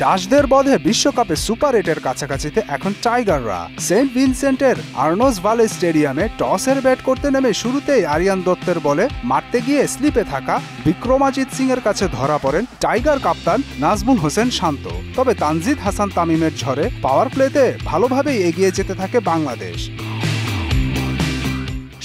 ডাচদের বধে বিশ্বকাপে সুপার 8-এর কাছাকাছিতে এখন টাইগাররা। Saint ভিনসেন্টের earns ভালে স্টেডিয়ামে টসের ব্যাট করতে নেমে শুরুতেই আরিয়ান দত্তের বলে মারতে গিয়ে স্লিপে থাকা বিক্রমাজিৎ সিং এর কাছে ধরা পড়েন টাইগার কাপ্তান নাজমুল হোসেন শান্ত। তবে তানজিদ হাসান তামিমের ঝড়ে পাওয়ার প্লেতে ভালোভাবেই এগিয়ে যেতে থাকে বাংলাদেশ।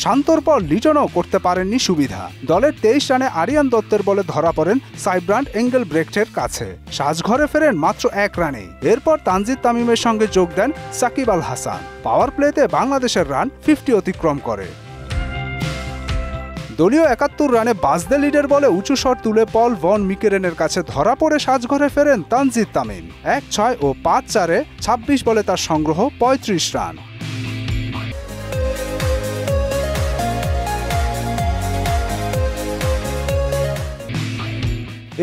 শান্তর পর লিটনও করতে পারেননি সুবিধা। দলের 23 রানে আরিয়ান দত্তের বলে ধরা পড়েন সাইব্রান্ড এঙ্গেলব্রেক্টের কাছে। সাজঘরে ফেরেন মাত্র 1 রানেই। এরপর তানজিদ তামিমের সঙ্গে যোগ দেন সাকিব আল হাসান। পাওয়ার প্লেতে বাংলাদেশের রান 50 অতিক্রম করে। দলীয় 71 রানে বাজদে লিডের বলে উঁচু শট তুলে পল ভন মিকেরেনের কাছে ধরা পড়ে সাজঘরে ফেরেন তানজিদ তামিম। 1-6 ও 5-4-এ 26 বলে তার সংগ্রহ 35 রান।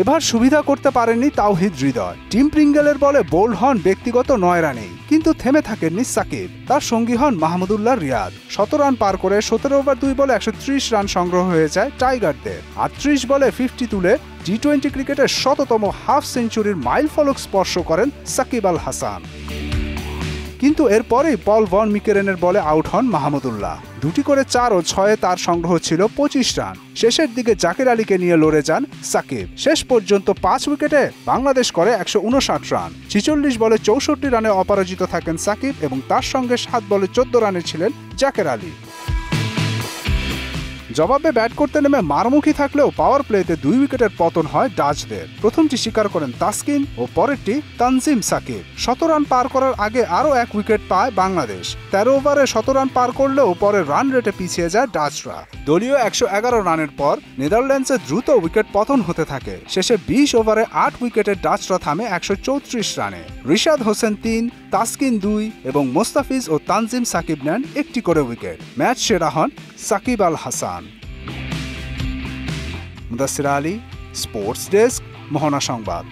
এবার সুবিধা করতে পারেননি তাওহিদ হৃদয়। টিম প্রিঙ্গেলের বলে বোল্ড হন ব্যক্তিগত 9 রানেই, কিন্তু থেমে থাকেননি সাকিব। তার সঙ্গী হন মাহমুদুল্লাহ রিয়াদ। 17 রান পার করে 17 ওভার 2 বলে 130 রান সংগ্রহ হয়ে যায় টাইগারদের। 38 বলে 50 তুলে টি-20 ক্রিকেটের 100তম হাফ সেঞ্চুরির মাইল ফলক স্পর্শ করেন সাকিব আল হাসান। কিন্তু এরপরেই পল ভন মিকেরেনের বলে আউট হন মাহমুদুল্লাহ। 2টি করে 4 ও 6-এ তার সংগ্রহ ছিল 25 রান। শেষের দিকে জাকির আলীকে নিয়ে লড়ে যান সাকিব। শেষ পর্যন্ত 5 উইকেটে বাংলাদেশ করে 159 রান। 46 বলে 64 রানে অপরাজিত থাকেন সাকিব এবং তার সঙ্গে 7 বলে 14 রানে ছিলেন জাকির আলী। জবাবে ব্যাট করতে নেমে মারমুখী থাকলেও পাওয়ার প্লেতে 2 উইকেটের পতন হয় ডাচদের। প্রথমটি শিকার করেন তাসকিন ও পরেরটি তানজিম সাকিব। 17 রান পার করার আগে আরও 1 উইকেট পায় বাংলাদেশ। 13 ওভারে 17 রান পার করলেও পরে রান রেটে পিছিয়ে যায় ডাচরা। দলীয় 111 রানের পর নেদারল্যান্ডসে দ্রুত উইকেট পতন হতে থাকে। শেষে 20 ওভারে 8 উইকেটে ডাচরা থামে 134 রানে। রিশাদ হোসেন 3, তাসকিন 2 এবং মোস্তাফিজ ও তানজিম সাকিব নেন 1টি করে উইকেট। ম্যাচ সেরা হন সাকিব আল হাসান। মুদাসির আলী, স্পোর্টস ডেস্ক, মোহনা সংবাদ।